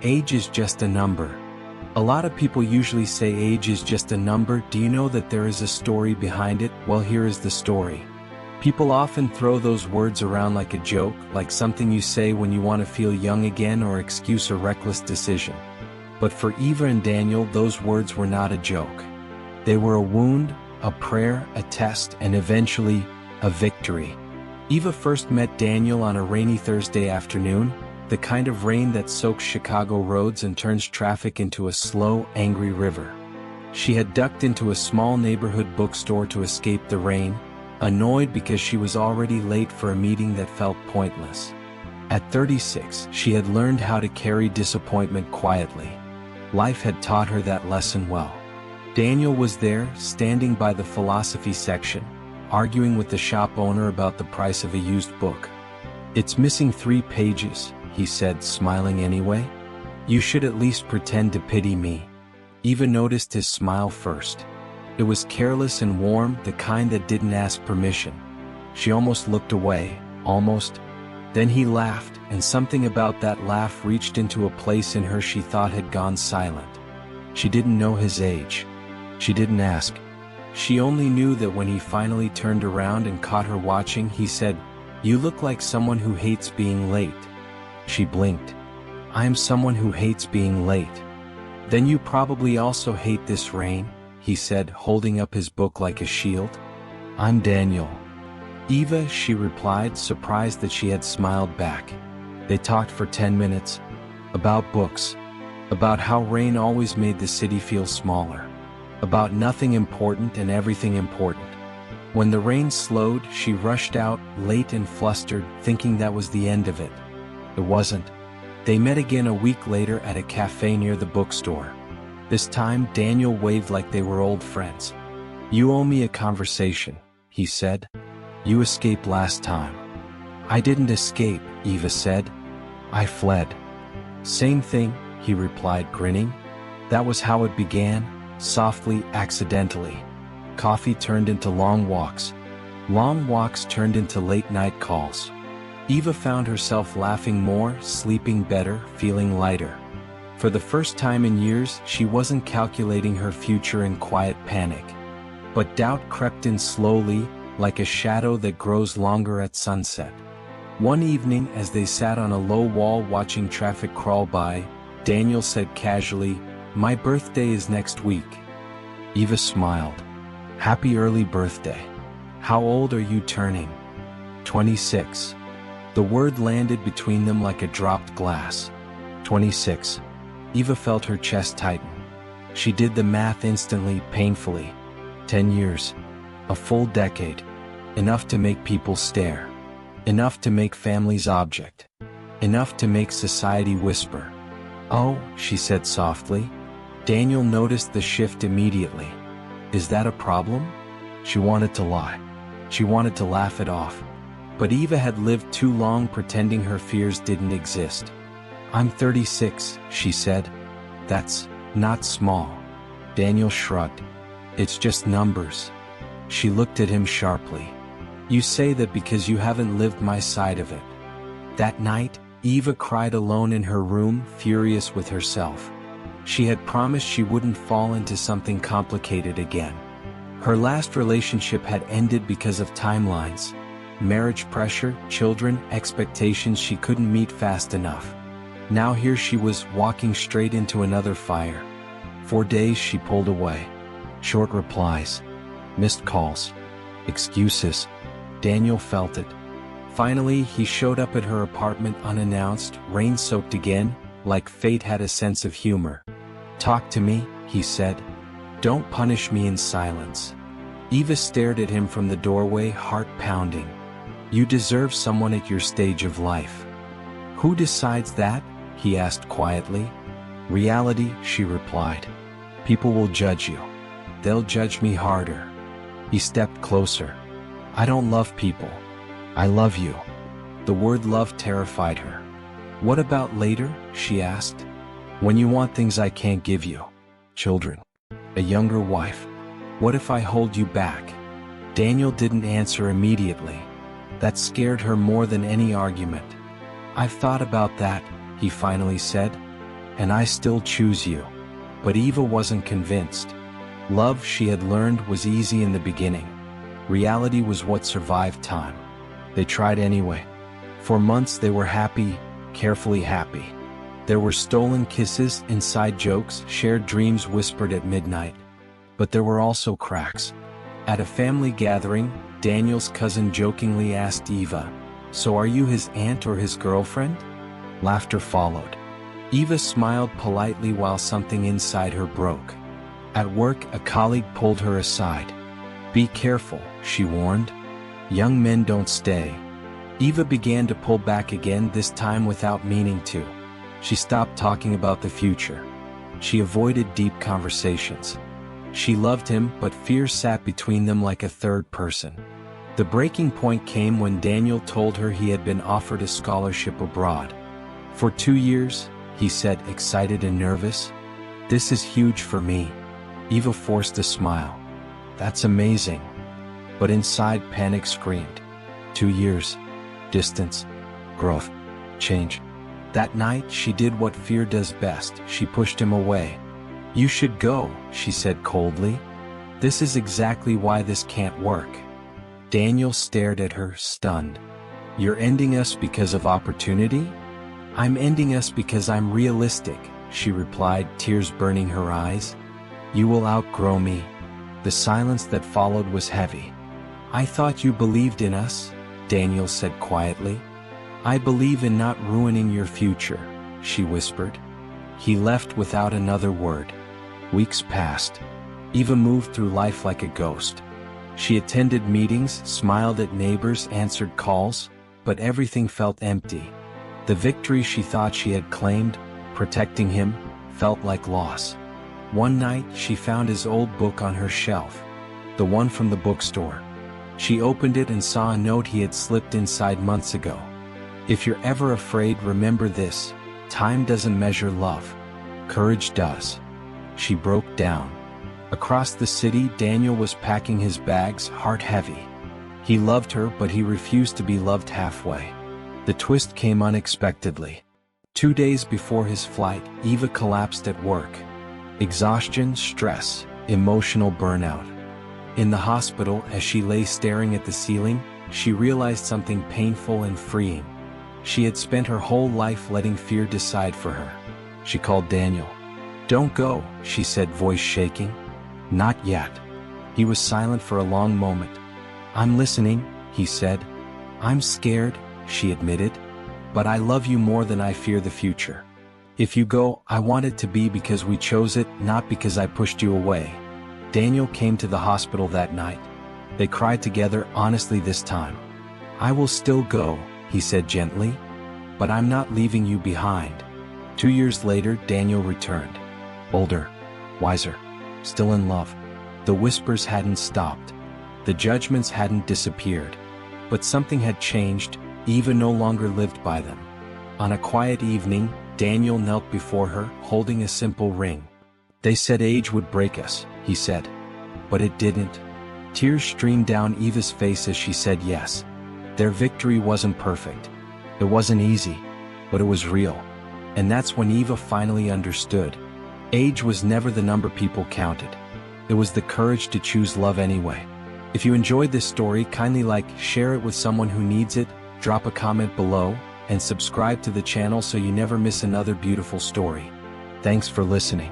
Age is just a number. A lot of people usually say age is just a number. Do you know that there is a story behind it? Well, here is the story. People often throw those words around like a joke, like something you say when you want to feel young again or excuse a reckless decision. But for Eva and Daniel, those words were not a joke. They were a wound, a prayer, a test, and eventually, a victory. Eva first met Daniel on a rainy Thursday afternoon, the kind of rain that soaks Chicago roads and turns traffic into a slow, angry river. She had ducked into a small neighborhood bookstore to escape the rain, annoyed because she was already late for a meeting that felt pointless. At 36, she had learned how to carry disappointment quietly. Life had taught her that lesson well. Daniel was there, standing by the philosophy section, arguing with the shop owner about the price of a used book. "It's missing 3 pages, he said, smiling anyway. "You should at least pretend to pity me." Eva noticed his smile first. It was careless and warm, the kind that didn't ask permission. She almost looked away, almost. Then he laughed, and something about that laugh reached into a place in her she thought had gone silent. She didn't know his age. She didn't ask. She only knew that when he finally turned around and caught her watching, he said, "You look like someone who hates being late." She blinked. "I am someone who hates being late." "Then you probably also hate this rain," he said, holding up his book like a shield. "I'm Daniel." "Eva," she replied, surprised that she had smiled back. They talked for 10 minutes. About books. About how rain always made the city feel smaller. About nothing important and everything important. When the rain slowed, she rushed out, late and flustered, thinking that was the end of it. It wasn't. They met again a week later at a cafe near the bookstore. This time, Daniel waved like they were old friends. "You owe me a conversation," he said. "You escaped last time." "I didn't escape," Eva said. "I fled." "Same thing," he replied, grinning. "That was how it began, softly, accidentally. Coffee turned into long walks. Long walks turned into late-night calls." Eva found herself laughing more, sleeping better, feeling lighter. For the first time in years, she wasn't calculating her future in quiet panic. But doubt crept in slowly, like a shadow that grows longer at sunset. One evening, as they sat on a low wall watching traffic crawl by, Daniel said casually, "My birthday is next week." Eva smiled. "Happy early birthday. How old are you turning?" 26. The word landed between them like a dropped glass. 26. Eva felt her chest tighten. She did the math instantly, painfully. 10 years. A full decade. Enough to make people stare. Enough to make families object. Enough to make society whisper. "Oh," she said softly. Daniel noticed the shift immediately. "Is that a problem?" She wanted to lie. She wanted to laugh it off. But Eva had lived too long pretending her fears didn't exist. "I'm 36, she said. "That's not small." Daniel shrugged. "It's just numbers." She looked at him sharply. "You say that because you haven't lived my side of it." That night, Eva cried alone in her room, furious with herself. She had promised she wouldn't fall into something complicated again. Her last relationship had ended because of timelines. Marriage pressure, children, expectations she couldn't meet fast enough. Now here she was, walking straight into another fire. For days she pulled away. Short replies. Missed calls. Excuses. Daniel felt it. Finally, he showed up at her apartment unannounced, rain-soaked again, like fate had a sense of humor. "Talk to me," he said. "Don't punish me in silence." Eva stared at him from the doorway, heart pounding. "You deserve someone at your stage of life." "Who decides that?" he asked quietly. "Reality," she replied. "People will judge you. They'll judge me harder." He stepped closer. "I don't love people. I love you." The word love terrified her. "What about later?" she asked. "When you want things I can't give you. Children. A younger wife. What if I hold you back?" Daniel didn't answer immediately. That scared her more than any argument. "I've thought about that," he finally said. and I still choose you. But Eva wasn't convinced. Love, she had learned, was easy in the beginning. Reality was what survived time. They tried anyway. For months they were happy, carefully happy. There were stolen kisses, inside jokes, shared dreams whispered at midnight. But there were also cracks. At a family gathering, Daniel's cousin jokingly asked Eva, "So are you his aunt or his girlfriend?" Laughter followed. Eva smiled politely while something inside her broke. At work, a colleague pulled her aside. "Be careful," she warned. "Young men don't stay." Eva began to pull back again, this time without meaning to. She stopped talking about the future. She avoided deep conversations. She loved him, but fear sat between them like a third person. The breaking point came when Daniel told her he had been offered a scholarship abroad. "For 2 years," he said, excited and nervous. "This is huge for me." Eva forced a smile. "That's amazing." But inside, panic screamed. 2 years. Distance. Growth. Change. That night, she did what fear does best. She pushed him away. "You should go," she said coldly. "This is exactly why this can't work." Daniel stared at her, stunned. "You're ending us because of opportunity?" "I'm ending us because I'm realistic," she replied, tears burning her eyes. "You will outgrow me." The silence that followed was heavy. "I thought you believed in us," Daniel said quietly. "I believe in not ruining your future," she whispered. He left without another word. Weeks passed. Eva moved through life like a ghost. She attended meetings, smiled at neighbors, answered calls, but everything felt empty. The victory she thought she had claimed, protecting him, felt like loss. One night, she found his old book on her shelf. The one from the bookstore. She opened it and saw a note he had slipped inside months ago. "If you're ever afraid, remember this: time doesn't measure love. Courage does." She broke down. Across the city, Daniel was packing his bags, heart heavy. He loved her, but he refused to be loved halfway. The twist came unexpectedly. 2 days before his flight, Eva collapsed at work. Exhaustion, stress, emotional burnout. In the hospital, as she lay staring at the ceiling, she realized something painful and freeing. She had spent her whole life letting fear decide for her. She called Daniel. "Don't go," she said, voice shaking. "Not yet." He was silent for a long moment. "I'm listening," he said. "I'm scared," she admitted. "But I love you more than I fear the future. If you go, I want it to be because we chose it, not because I pushed you away." Daniel came to the hospital that night. They cried together, honestly this time. "I will still go," he said gently. "But I'm not leaving you behind." 2 years later, Daniel returned. Older, wiser, still in love. The whispers hadn't stopped. The judgments hadn't disappeared. But something had changed. Eva no longer lived by them. On a quiet evening, Daniel knelt before her, holding a simple ring. "They said age would break us," he said. But it didn't. Tears streamed down Eva's face as she said yes. Their victory wasn't perfect. It wasn't easy, but it was real. And that's when Eva finally understood. Age was never the number people counted. It was the courage to choose love anyway. If you enjoyed this story, kindly share it with someone who needs it, drop a comment below, and subscribe to the channel so you never miss another beautiful story. Thanks for listening.